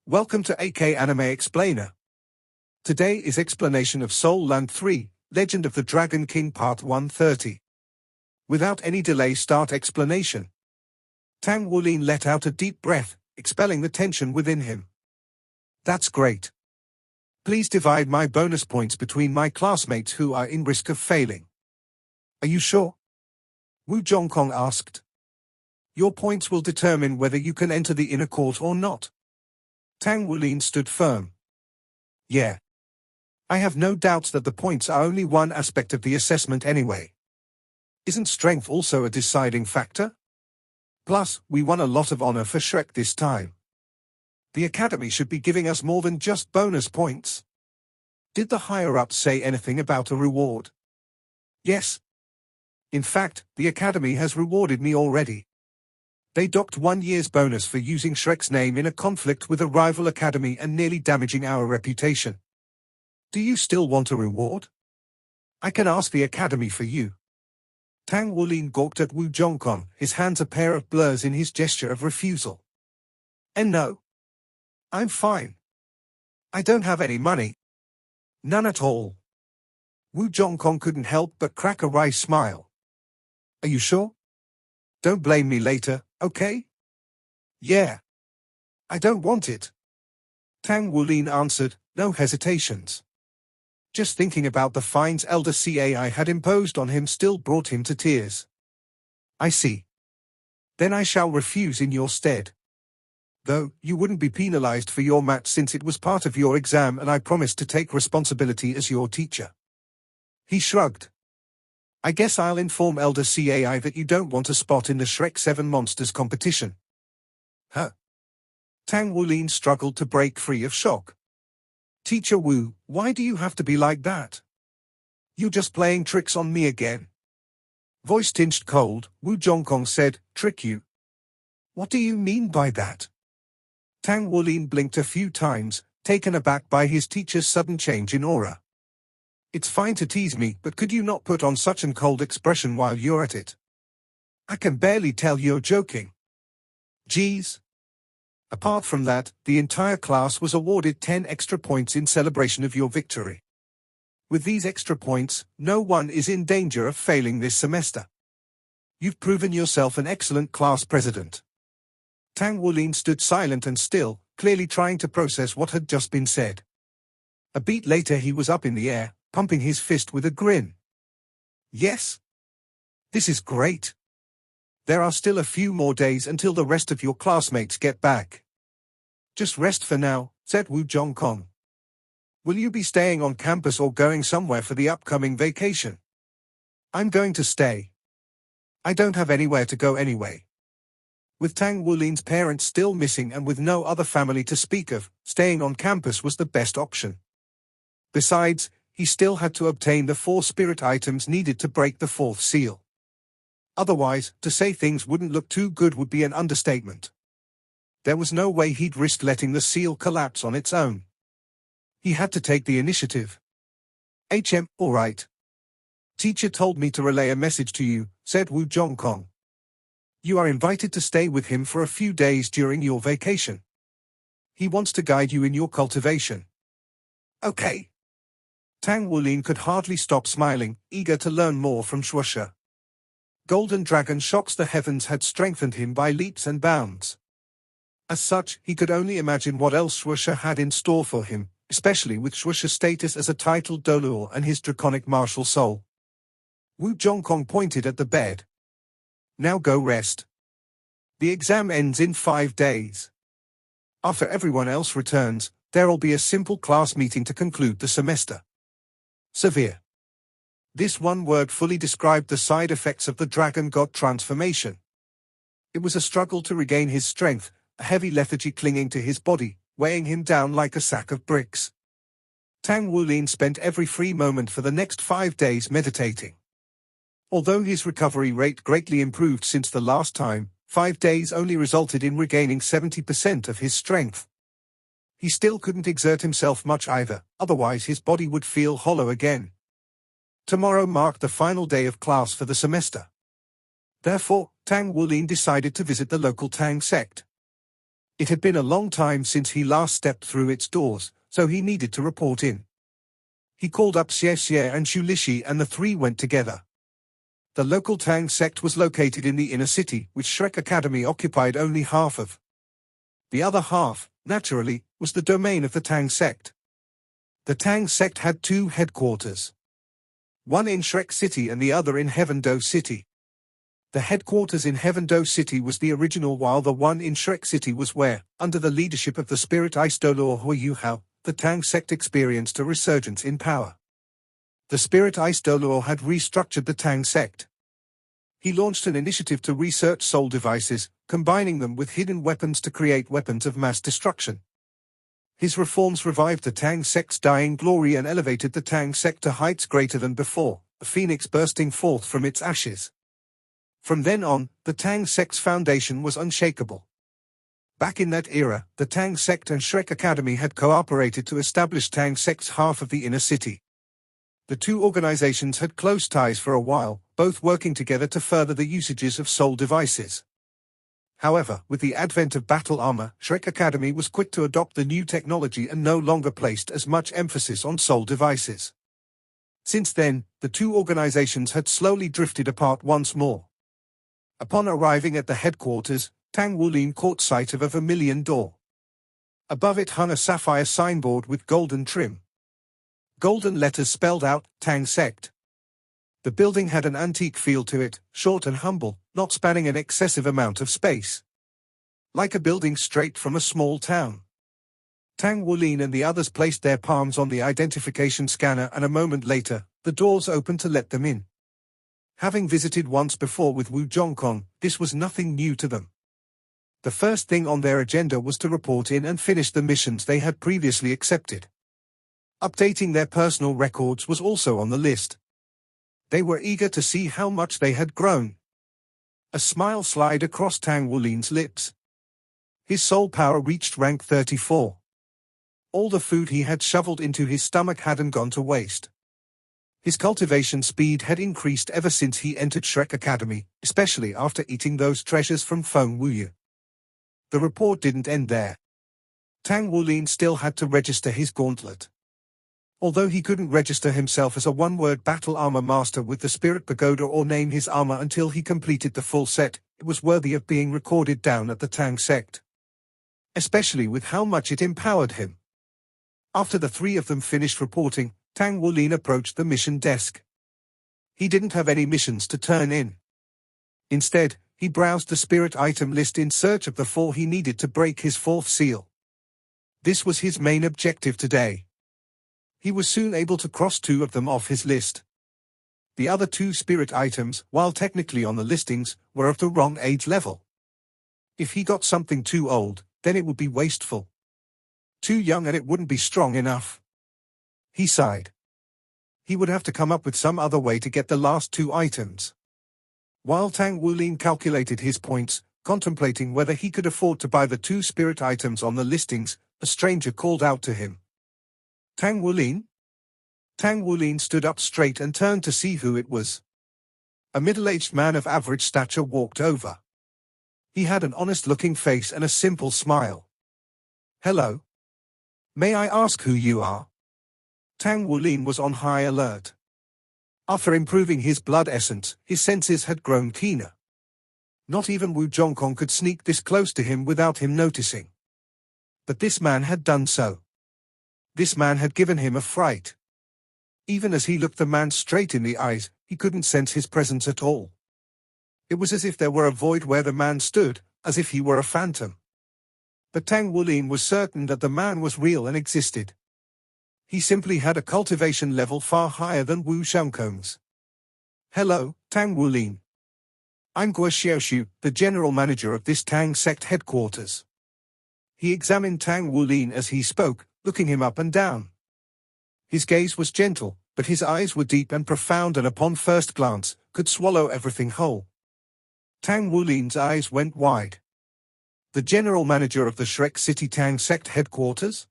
Welcome to AK Anime Explainer. Today is explanation of Soul Land 3, Legend of the Dragon King Part 130. Without any delay, start explanation. Tang Wulin let out a deep breath, expelling the tension within him. That's great. Please divide my bonus points between my classmates who are in risk of failing. Are you sure? Wu Zhongkong asked. Your points will determine whether you can enter the inner court or not. Tang Wulin stood firm. Yeah. I have no doubts that the points are only one aspect of the assessment anyway. Isn't strength also a deciding factor? Plus, we won a lot of honor for Shrek this time. The Academy should be giving us more than just bonus points. Did the higher-ups say anything about a reward? Yes. In fact, the Academy has rewarded me already. They docked 1 year's bonus for using Shrek's name in a conflict with a rival academy and nearly damaging our reputation. Do you still want a reward? I can ask the academy for you. Tang Wulin gawked at Wu Zhongkong, his hands a pair of blurs in his gesture of refusal. And no. I'm fine. I don't have any money. None at all. Wu Zhongkong couldn't help but crack a wry smile. Are you sure? Don't blame me later, okay? Yeah. I don't want it. Tang Wulin answered, no hesitations. Just thinking about the fines Elder Cai had imposed on him still brought him to tears. I see. Then I shall refuse in your stead. Though, you wouldn't be penalized for your match since it was part of your exam and I promised to take responsibility as your teacher. He shrugged. I guess I'll inform Elder Cai that you don't want a spot in the Shrek 7 Monsters competition. Huh? Tang Wulin struggled to break free of shock. Teacher Wu, why do you have to be like that? You're just playing tricks on me again. Voice tinged cold, Wu Zhongkong said, trick you? What do you mean by that? Tang Wulin blinked a few times, taken aback by his teacher's sudden change in aura. It's fine to tease me, but could you not put on such an cold expression while you're at it? I can barely tell you're joking. Geez. Apart from that, the entire class was awarded 10 extra points in celebration of your victory. With these extra points, no one is in danger of failing this semester. You've proven yourself an excellent class president. Tang Wulin stood silent and still, clearly trying to process what had just been said. A beat later he was up in the air, pumping his fist with a grin. Yes? This is great. There are still a few more days until the rest of your classmates get back. Just rest for now, said Wu Zhongkong. Will you be staying on campus or going somewhere for the upcoming vacation? I'm going to stay. I don't have anywhere to go anyway. With Tang Wulin's parents still missing and with no other family to speak of, staying on campus was the best option. Besides, he still had to obtain the 4 spirit items needed to break the 4th seal. Otherwise, to say things wouldn't look too good would be an understatement. There was no way he'd risk letting the seal collapse on its own. He had to take the initiative. All right. Teacher told me to relay a message to you, said Wu Zhongkong. You are invited to stay with him for a few days during your vacation. He wants to guide you in your cultivation. Okay. Tang Wulin could hardly stop smiling, eager to learn more from Shueisha. Golden Dragon Shocks the Heavens had strengthened him by leaps and bounds. As such, he could only imagine what else Shueisha had in store for him, especially with Shueisha's status as a titled Dolor and his draconic martial soul. Wu Zhongkong pointed at the bed. Now go rest. The exam ends in 5 days. After everyone else returns, there'll be a simple class meeting to conclude the semester. Severe. This one word fully described the side effects of the dragon god transformation. It was a struggle to regain his strength, a heavy lethargy clinging to his body, weighing him down like a sack of bricks. Tang Wulin spent every free moment for the next 5 days meditating. Although his recovery rate greatly improved since the last time, 5 days only resulted in regaining 70% of his strength. He still couldn't exert himself much either, otherwise his body would feel hollow again. Tomorrow marked the final day of class for the semester. Therefore, Tang Wulin decided to visit the local Tang Sect. It had been a long time since he last stepped through its doors, so he needed to report in. He called up Xie Xie and Xu Lishi and the three went together. The local Tang Sect was located in the inner city, which Shrek Academy occupied only half of. The other half, naturally, was the domain of the Tang Sect. The Tang Sect had two headquarters. One in Shrek City and the other in Heaven-Do City. The headquarters in Heaven-Do City was the original, while the one in Shrek City was where, under the leadership of the spirit Aistolor Huiyuhao, the Tang Sect experienced a resurgence in power. The spirit Aistolor had restructured the Tang Sect. He launched an initiative to research soul devices, combining them with hidden weapons to create weapons of mass destruction. His reforms revived the Tang Sect's dying glory and elevated the Tang Sect to heights greater than before, a phoenix bursting forth from its ashes. From then on, the Tang Sect's foundation was unshakable. Back in that era, the Tang Sect and Shrek Academy had cooperated to establish Tang Sect's half of the inner city. The two organizations had close ties for a while, both working together to further the usages of soul devices. However, with the advent of battle armor, Shrek Academy was quick to adopt the new technology and no longer placed as much emphasis on soul devices. Since then, the two organizations had slowly drifted apart once more. Upon arriving at the headquarters, Tang Wulin caught sight of a vermilion door. Above it hung a sapphire signboard with golden trim. Golden letters spelled out, Tang Sect. The building had an antique feel to it, short and humble, not spanning an excessive amount of space. Like a building straight from a small town. Tang Wulin and the others placed their palms on the identification scanner, and a moment later, the doors opened to let them in. Having visited once before with Wu Zhongkong, this was nothing new to them. The first thing on their agenda was to report in and finish the missions they had previously accepted. Updating their personal records was also on the list. They were eager to see how much they had grown. A smile slid across Tang Wulin's lips. His soul power reached rank 34. All the food he had shoveled into his stomach hadn't gone to waste. His cultivation speed had increased ever since he entered Shrek Academy, especially after eating those treasures from Feng Wuyu. The report didn't end there. Tang Wulin still had to register his gauntlet. Although he couldn't register himself as a one-word battle armor master with the Spirit Pagoda or name his armor until he completed the full set, it was worthy of being recorded down at the Tang Sect. Especially with how much it empowered him. After the three of them finished reporting, Tang Wulin approached the mission desk. He didn't have any missions to turn in. Instead, he browsed the spirit item list in search of the 4 he needed to break his 4th seal. This was his main objective today. He was soon able to cross 2 of them off his list. The other 2 spirit items, while technically on the listings, were of the wrong age level. If he got something too old, then it would be wasteful. Too young and it wouldn't be strong enough. He sighed. He would have to come up with some other way to get the last 2 items. While Tang Wulin calculated his points, contemplating whether he could afford to buy the 2 spirit items on the listings, a stranger called out to him. Tang Wulin? Tang Wulin stood up straight and turned to see who it was. A middle-aged man of average stature walked over. He had an honest-looking face and a simple smile. Hello. May I ask who you are? Tang Wulin was on high alert. After improving his blood essence, his senses had grown keener. Not even Wu Zhongkong could sneak this close to him without him noticing. But this man had done so. This man had given him a fright. Even as he looked the man straight in the eyes, he couldn't sense his presence at all. It was as if there were a void where the man stood, as if he were a phantom. But Tang Wulin was certain that the man was real and existed. He simply had a cultivation level far higher than Wu Zhongkong's. Hello, Tang Wulin. I'm Guo Xiaoshu, the general manager of this Tang Sect headquarters. He examined Tang Wulin as he spoke, looking him up and down. His gaze was gentle, but his eyes were deep and profound and upon first glance, could swallow everything whole. Tang Wulin's eyes went wide. The general manager of the Shrek City Tang Sect headquarters?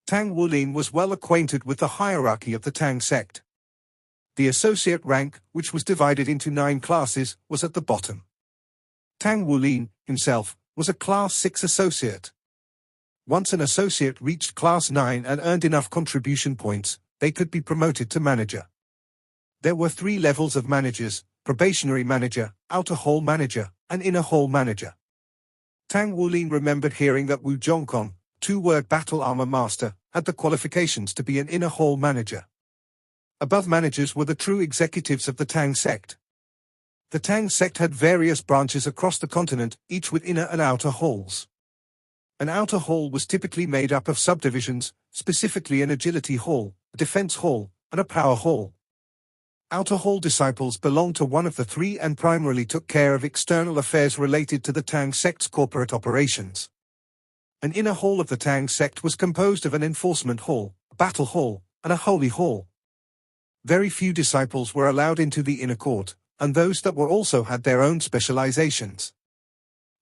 Tang Wulin was well acquainted with the hierarchy of the Tang Sect. The associate rank, which was divided into 9 classes, was at the bottom. Tang Wulin, himself, was a Class 6 associate. Once an associate reached Class 9 and earned enough contribution points, they could be promoted to manager. There were 3 levels of managers: probationary manager, outer hall manager, and inner hall manager. Tang Wulin remembered hearing that Wu Zhongkong, 2-word battle armor master, had the qualifications to be an inner hall manager. Above managers were the true executives of the Tang Sect. The Tang Sect had various branches across the continent, each with inner and outer halls. An outer hall was typically made up of subdivisions, specifically an agility hall, a defense hall, and a power hall. Outer hall disciples belonged to one of the 3 and primarily took care of external affairs related to the Tang Sect's corporate operations. An inner hall of the Tang Sect was composed of an enforcement hall, a battle hall, and a holy hall. Very few disciples were allowed into the inner court, and those that were also had their own specializations.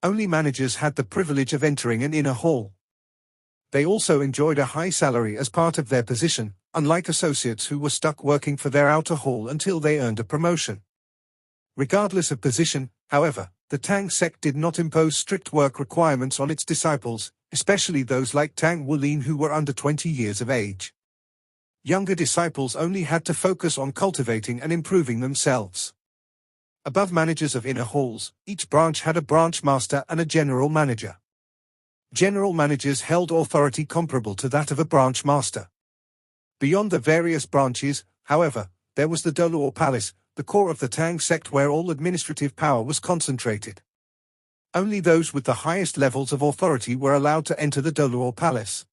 Only managers had the privilege of entering an inner hall. They also enjoyed a high salary as part of their position, unlike associates who were stuck working for their outer hall until they earned a promotion. Regardless of position, however, the Tang Sect did not impose strict work requirements on its disciples, especially those like Tang Wulin who were under 20 years of age. Younger disciples only had to focus on cultivating and improving themselves. Above managers of inner halls, each branch had a branch master and a general manager. General managers held authority comparable to that of a branch master. Beyond the various branches, however, there was the Doluo Palace, the core of the Tang Sect where all administrative power was concentrated. Only those with the highest levels of authority were allowed to enter the Doluo Palace.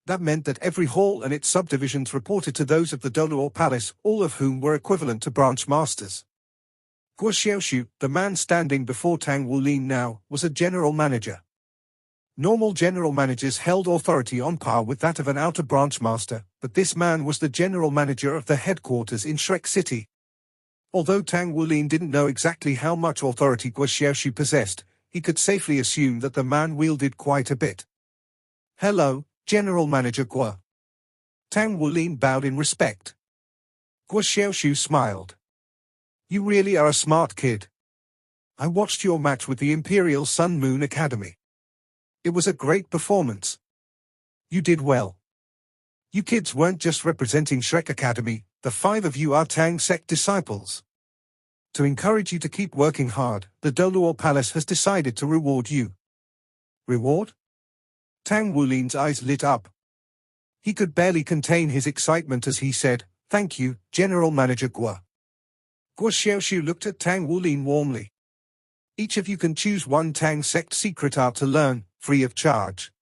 That meant that every hall and its subdivisions reported to those of the Doluo Palace, all of whom were equivalent to branch masters. Guo Xiaoshu, the man standing before Tang Wulin now, was a general manager. Normal general managers held authority on par with that of an outer branch master, but this man was the general manager of the headquarters in Shrek City. Although Tang Wulin didn't know exactly how much authority Guo Xiaoshu possessed, he could safely assume that the man wielded quite a bit. "Hello, General Manager Guo." Tang Wulin bowed in respect. Guo Xiaoshu smiled. "You really are a smart kid. I watched your match with the Imperial Sun Moon Academy. It was a great performance. You did well. You kids weren't just representing Shrek Academy, the 5 of you are Tang Sect disciples. To encourage you to keep working hard, the Doluo Palace has decided to reward you." "Reward?" Tang Wulin's eyes lit up. He could barely contain his excitement as he said, "Thank you, General Manager Guo." Guo Xiaoshu looked at Tang Wulin warmly. "Each of you can choose one Tang Sect secret art to learn, free of charge.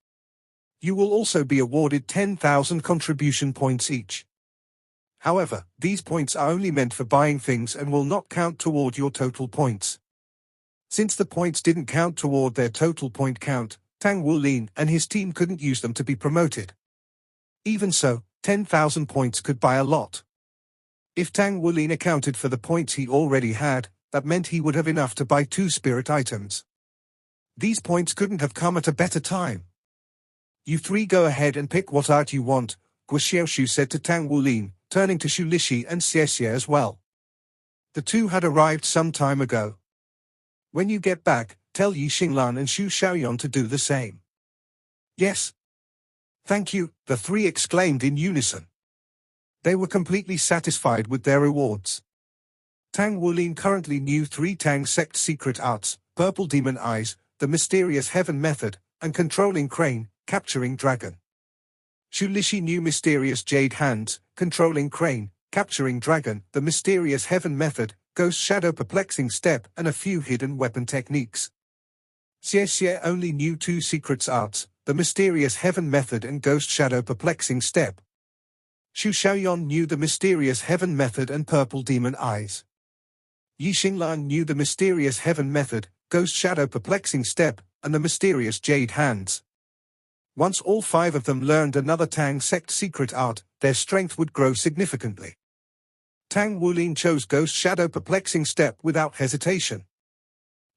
You will also be awarded 10,000 contribution points each. However, these points are only meant for buying things and will not count toward your total points." Since the points didn't count toward their total point count, Tang Wulin and his team couldn't use them to be promoted. Even so, 10,000 points could buy a lot. If Tang Wulin accounted for the points he already had, that meant he would have enough to buy 2 spirit items. These points couldn't have come at a better time. "You 3 go ahead and pick what art you want," Guo Xiaoshu said to Tang Wulin, turning to Xu Lixi and Xie as well. The 2 had arrived some time ago. "When you get back, tell Yi Xinglan and Xu Xiaoyan to do the same." "Yes. Thank you," the 3 exclaimed in unison. They were completely satisfied with their rewards. Tang Wulin currently knew 3 Tang Sect secret arts: Purple Demon Eyes, the Mysterious Heaven Method, and Controlling Crane, Capturing Dragon. Xu Lixi knew Mysterious Jade Hands, Controlling Crane, Capturing Dragon, the Mysterious Heaven Method, Ghost Shadow Perplexing Step, and a few hidden weapon techniques. Xie only knew 2 secrets arts, the Mysterious Heaven Method and Ghost Shadow Perplexing Step. Xu Xiaoyan knew the Mysterious Heaven Method and Purple Demon Eyes. Yi Xinglan knew the Mysterious Heaven Method, Ghost Shadow Perplexing Step, and the Mysterious Jade Hands. Once all 5 of them learned another Tang Sect secret art, their strength would grow significantly. Tang Wulin chose Ghost Shadow Perplexing Step without hesitation.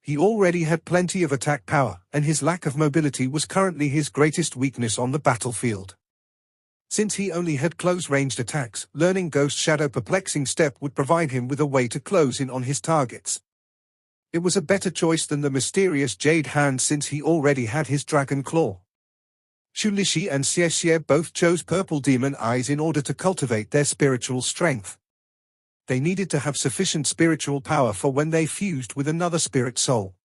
He already had plenty of attack power, and his lack of mobility was currently his greatest weakness on the battlefield. Since he only had close-ranged attacks, learning Ghost Shadow Perplexing Step would provide him with a way to close in on his targets. It was a better choice than the mysterious Jade Hand since he already had his dragon claw. Shulishi and Xie both chose purple demon eyes in order to cultivate their spiritual strength. They needed to have sufficient spiritual power for when they fused with another spirit soul.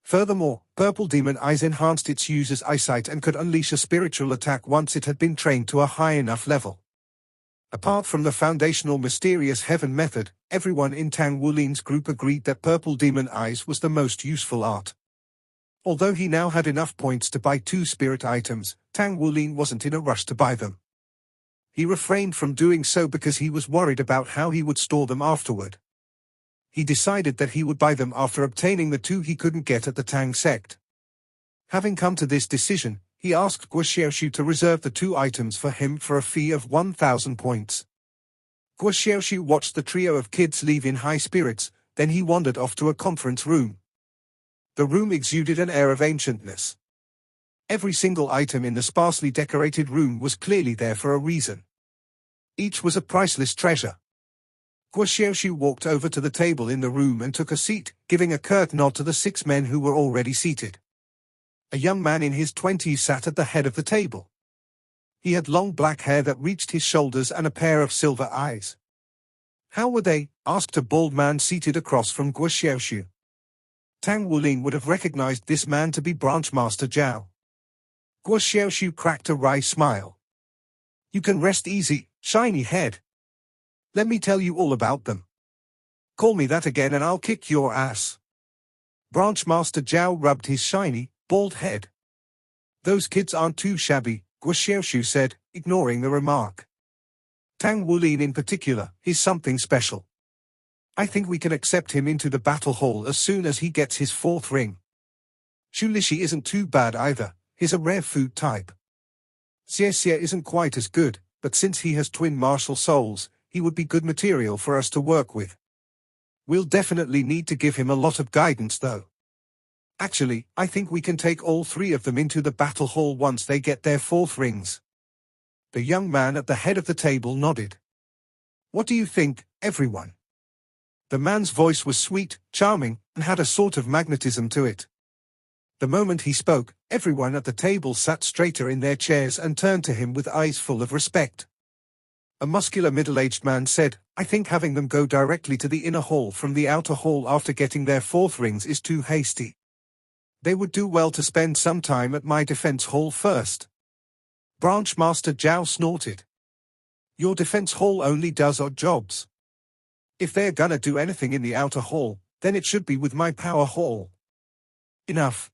Furthermore, purple demon eyes enhanced its user's eyesight and could unleash a spiritual attack once it had been trained to a high enough level. Apart from the foundational mysterious heaven method, everyone in Tang Wulin's group agreed that purple demon eyes was the most useful art. Although he now had enough points to buy 2 spirit items, Tang Wulin wasn't in a rush to buy them. He refrained from doing so because he was worried about how he would store them afterward. He decided that he would buy them after obtaining the 2 he couldn't get at the Tang Sect. Having come to this decision, he asked Guo Xiaoshu to reserve the 2 items for him for a fee of 1,000 points. Guo Xiaoshu watched the trio of kids leave in high spirits, then he wandered off to a conference room. The room exuded an air of ancientness. Every single item in the sparsely decorated room was clearly there for a reason. Each was a priceless treasure. Guo Xiaoshu walked over to the table in the room and took a seat, giving a curt nod to the 6 men who were already seated. A young man in his 20s sat at the head of the table. He had long black hair that reached his shoulders and a pair of silver eyes. "How were they?" asked a bald man seated across from Guo Xiaoshu. Tang Wulin would have recognized this man to be Branch Master Zhao. Guo Xiaoshu cracked a wry smile. "You can rest easy, shiny head. Let me tell you all about them. Call me that again and I'll kick your ass." Branch Master Zhao rubbed his shiny, bald head. "Those kids aren't too shabby," Guo Xiaoshu said, ignoring the remark. "Tang Wulin in particular is something special. I think we can accept him into the battle hall as soon as he gets his 4th ring. Shulishi isn't too bad either, he's a rare food type. Xie isn't quite as good, but since he has twin martial souls, he would be good material for us to work with. We'll definitely need to give him a lot of guidance though. Actually, I think we can take all 3 of them into the battle hall once they get their 4th rings." The young man at the head of the table nodded. "What do you think, everyone?" The man's voice was sweet, charming, and had a sort of magnetism to it. The moment he spoke, everyone at the table sat straighter in their chairs and turned to him with eyes full of respect. A muscular middle-aged man said, "I think having them go directly to the inner hall from the outer hall after getting their 4th rings is too hasty. They would do well to spend some time at my defense hall first." Branch Master Zhao snorted. "Your defense hall only does odd jobs. If they're gonna do anything in the outer hall, then it should be with my power hall." "Enough."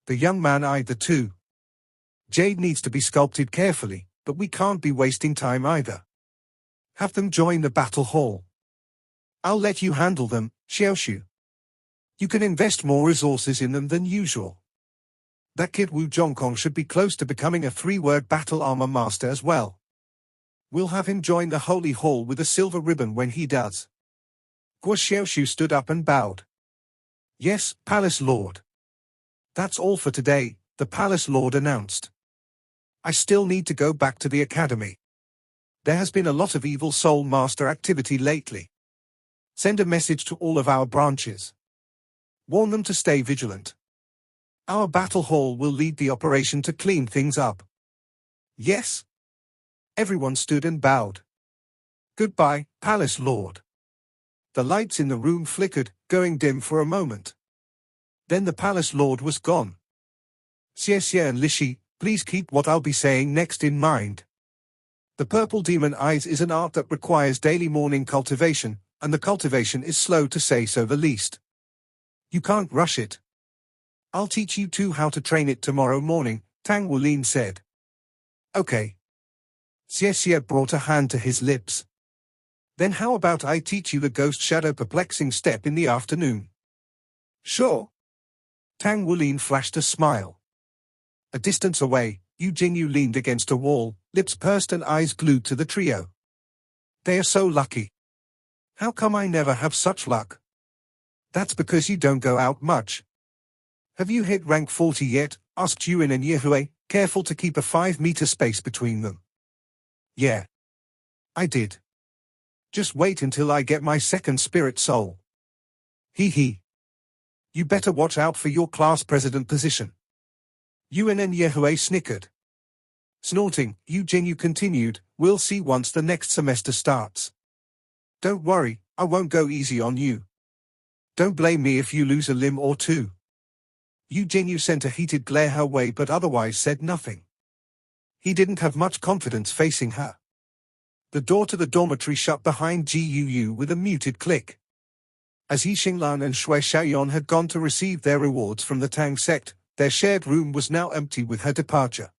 The young man eyed the 2. "Jade needs to be sculpted carefully, but we can't be wasting time either. Have them join the battle hall. I'll let you handle them, Xiaoshu. You can invest more resources in them than usual. That kid Wu Zhongkong should be close to becoming a 3-word battle armor master as well. We'll have him join the holy hall with a silver ribbon when he does." Guo Xiaoshu stood up and bowed. "Yes, Palace Lord." "That's all for today," the Palace Lord announced. "I still need to go back to the academy. There has been a lot of evil soul master activity lately. Send a message to all of our branches. Warn them to stay vigilant. Our battle hall will lead the operation to clean things up." "Yes." Everyone stood and bowed. "Goodbye, Palace Lord." The lights in the room flickered, going dim for a moment. Then the Palace Lord was gone. "Xie and Lishi, please keep what I'll be saying next in mind. The purple demon eyes is an art that requires daily morning cultivation, and the cultivation is slow to say so the least. You can't rush it. I'll teach you 2 how to train it tomorrow morning," Tang Wulin said. "Okay." Xie brought a hand to his lips. "Then how about I teach you the ghost shadow perplexing step in the afternoon?" "Sure." Tang Wulin flashed a smile. A distance away, Yu Jingyu leaned against a wall, lips pursed and eyes glued to the trio. "They are so lucky. How come I never have such luck?" "That's because you don't go out much." "Have you hit rank 40 yet?" asked Yuan and Yehui, careful to keep a 5-meter space between them. "Yeah. I did. Just wait until I get my 2nd spirit soul." "Hee hee." You better watch out for your class president position. Yuan and Yehue snickered. Snorting, Yu Jingyu continued, we'll see once the next semester starts. Don't worry, I won't go easy on you. Don't blame me if you lose a limb or two. Yu Jingyu sent a heated glare her way but otherwise said nothing. He didn't have much confidence facing her. The door to the dormitory shut behind Gu with a muted click. As Yi Xinglan and Shui Xiaoyan had gone to receive their rewards from the Tang Sect, their shared room was now empty with her departure.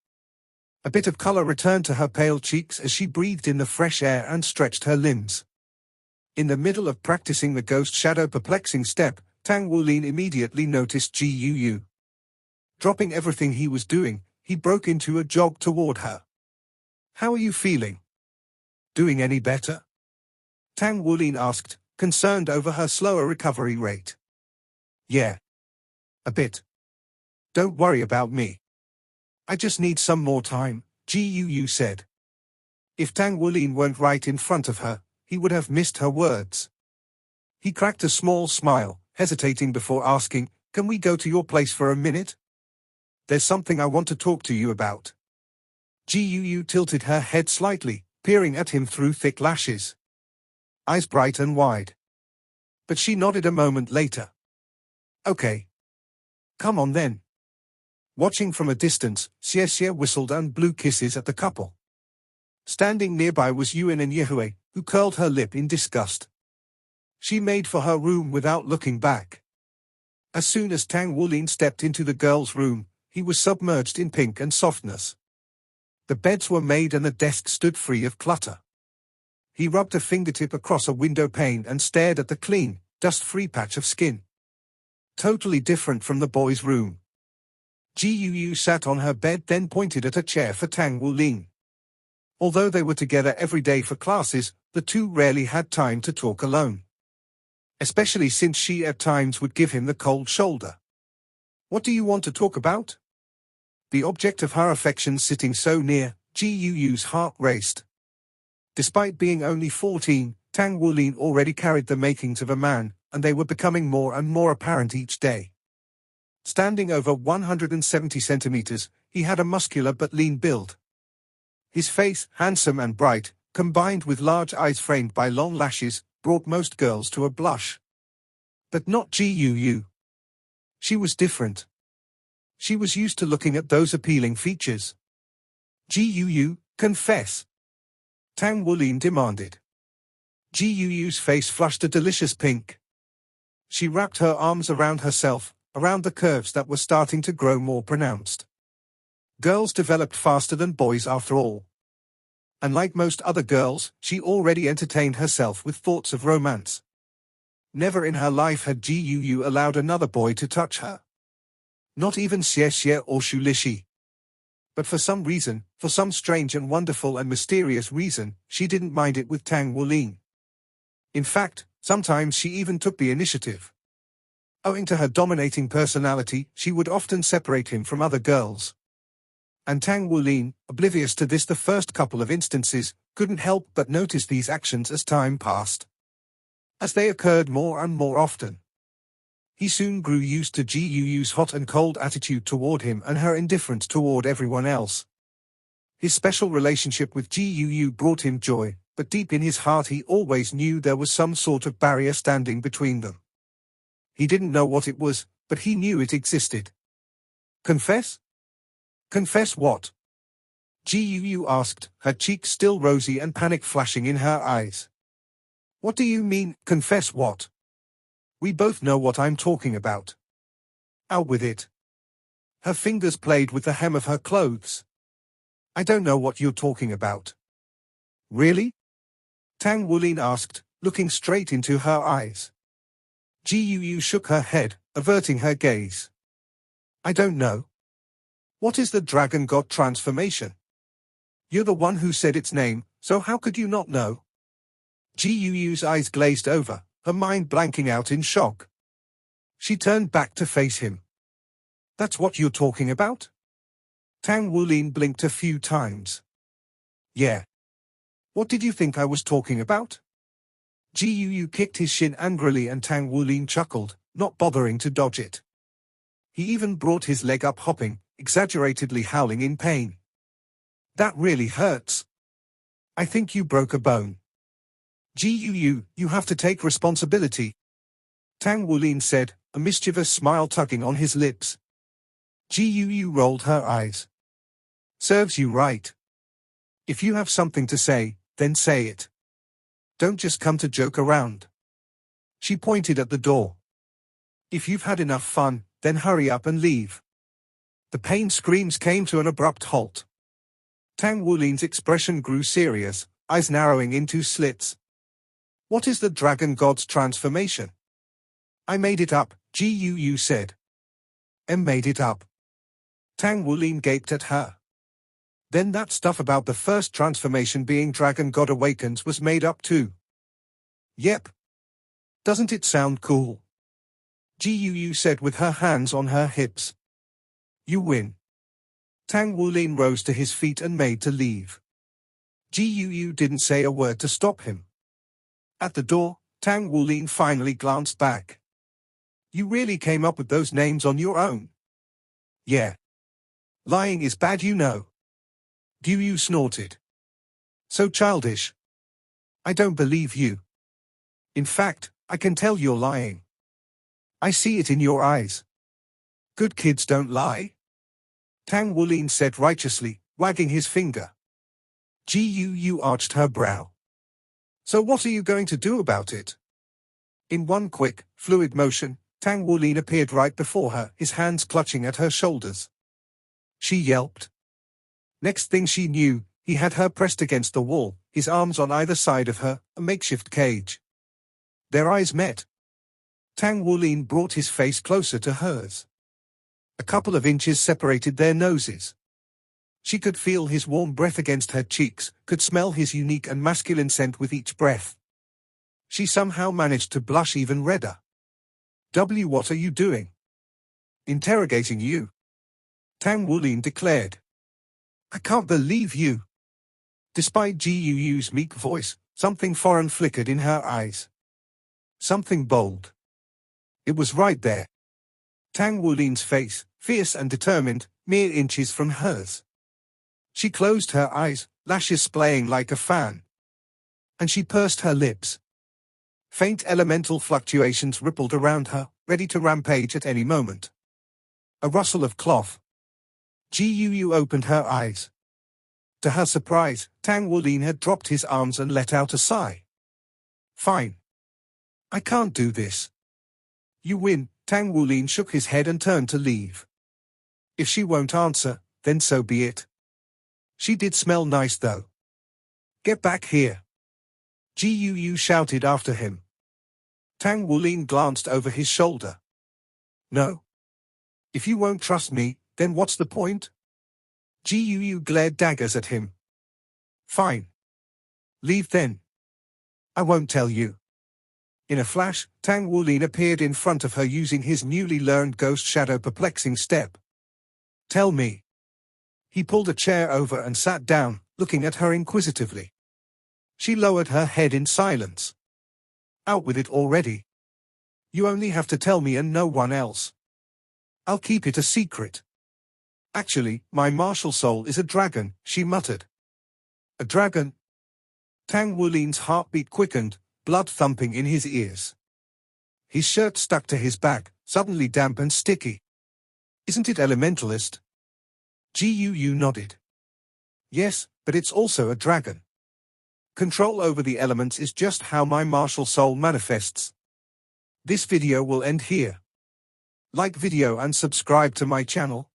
A bit of color returned to her pale cheeks as she breathed in the fresh air and stretched her limbs. In the middle of practicing the ghost shadow perplexing step, Tang Wulin immediately noticed Gu. Dropping everything he was doing, he broke into a jog toward her. How are you feeling? Doing any better? Tang Wulin asked, concerned over her slower recovery rate. Yeah. A bit. Don't worry about me. I just need some more time, Gu said. If Tang Wulin weren't right in front of her, he would have missed her words. He cracked a small smile, hesitating before asking, can we go to your place for a minute? There's something I want to talk to you about. Gu tilted her head slightly, peering at him through thick lashes. Eyes bright and wide. But she nodded a moment later. Okay. Come on then. Watching from a distance, Xie whistled and blew kisses at the couple. Standing nearby was Yuan and Yehue, who curled her lip in disgust. She made for her room without looking back. As soon as Tang Wulin stepped into the girl's room, he was submerged in pink and softness. The beds were made and the desk stood free of clutter. He rubbed a fingertip across a window pane and stared at the clean, dust-free patch of skin. Totally different from the boys' room. Gu sat on her bed then pointed at a chair for Tang Wulin. Although they were together every day for classes, the two rarely had time to talk alone. Especially since she at times would give him the cold shoulder. What do you want to talk about? The object of her affection sitting so near, Gu's heart raced. Despite being only 14, Tang Wulin already carried the makings of a man, and they were becoming more and more apparent each day. Standing over 170 centimeters, he had a muscular but lean build. His face, handsome and bright, combined with large eyes framed by long lashes, brought most girls to a blush. But not Gu. She was different. She was used to looking at those appealing features. Gu, confess. Tang Wulin demanded. Gu's face flushed a delicious pink. She wrapped her arms around herself, around the curves that were starting to grow more pronounced. Girls developed faster than boys after all. And like most other girls, she already entertained herself with thoughts of romance. Never in her life had Gu allowed another boy to touch her. Not even Xie or Shu Lixi. But for some reason, for some strange and wonderful and mysterious reason, she didn't mind it with Tang Wulin. In fact, sometimes she even took the initiative. Owing to her dominating personality, she would often separate him from other girls. And Tang Wulin, oblivious to this the first couple of instances, couldn't help but notice these actions as time passed. As they occurred more and more often. He soon grew used to Gu's hot and cold attitude toward him and her indifference toward everyone else. His special relationship with Gu brought him joy, but deep in his heart he always knew there was some sort of barrier standing between them. He didn't know what it was, but he knew it existed. Confess? Confess what? Gu asked, her cheeks still rosy and panic flashing in her eyes. What do you mean, confess what? We both know what I'm talking about. Out with it. Her fingers played with the hem of her clothes. I don't know what you're talking about. Really? Tang Wulin asked, looking straight into her eyes. Gu shook her head, averting her gaze. I don't know. What is the dragon god transformation? You're the one who said its name, so how could you not know? Gu's eyes glazed over, her mind blanking out in shock. She turned back to face him. That's what you're talking about? Tang Wulin blinked a few times. Yeah. What did you think I was talking about? Gu kicked his shin angrily and Tang Wulin chuckled, not bothering to dodge it. He even brought his leg up hopping, exaggeratedly howling in pain. That really hurts. I think you broke a bone. You have to take responsibility. Tang Wulin said, a mischievous smile tugging on his lips. Gu rolled her eyes. Serves you right. If you have something to say, then say it. Don't just come to joke around. She pointed at the door. If you've had enough fun, then hurry up and leave. The pain screams came to an abrupt halt. Tang Wulin's expression grew serious, eyes narrowing into slits. What is the dragon god's transformation? I made it up, Gu said. Made it up. Tang Wulin gaped at her. Then that stuff about the first transformation being Dragon God Awakens was made up too. Yep. Doesn't it sound cool? Gu said with her hands on her hips. You win. Tang Wulin rose to his feet and made to leave. Gu didn't say a word to stop him. At the door, Tang Wulin finally glanced back. You really came up with those names on your own? Yeah. Lying is bad, you know. Gu snorted. So childish. I don't believe you. In fact, I can tell you're lying. I see it in your eyes. Good kids don't lie. Tang Wulin said righteously, wagging his finger. Gu arched her brow. So what are you going to do about it? In one quick, fluid motion, Tang Wulin appeared right before her, his hands clutching at her shoulders. She yelped. Next thing she knew, he had her pressed against the wall, his arms on either side of her, a makeshift cage. Their eyes met. Tang Wulin brought his face closer to hers. A couple of inches separated their noses. She could feel his warm breath against her cheeks, could smell his unique and masculine scent with each breath. She somehow managed to blush even redder. What are you doing? Interrogating you. Tang Wulin declared. I can't believe you. Despite Gu's meek voice, something foreign flickered in her eyes. Something bold. It was right there. Tang Wulin's face, fierce and determined, mere inches from hers. She closed her eyes, lashes splaying like a fan. And she pursed her lips. Faint elemental fluctuations rippled around her, ready to rampage at any moment. A rustle of cloth. Gu opened her eyes. To her surprise, Tang Wulin had dropped his arms and let out a sigh. Fine. I can't do this. You win. Tang Wulin shook his head and turned to leave. If she won't answer, then so be it. She did smell nice though. Get back here. Gu shouted after him. Tang Wulin glanced over his shoulder. No. If you won't trust me, then what's the point? Gu glared daggers at him. Fine. Leave then. I won't tell you. In a flash, Tang Wulin appeared in front of her using his newly learned ghost shadow perplexing step. Tell me. He pulled a chair over and sat down, looking at her inquisitively. She lowered her head in silence. Out with it already. You only have to tell me and no one else. I'll keep it a secret. Actually, my martial soul is a dragon, she muttered. A dragon? Tang Wulin's heartbeat quickened, blood thumping in his ears. His shirt stuck to his back, suddenly damp and sticky. Isn't it elementalist? Gu nodded. Yes, but it's also a dragon. Control over the elements is just how my martial soul manifests. This video will end here. Like video and subscribe to my channel.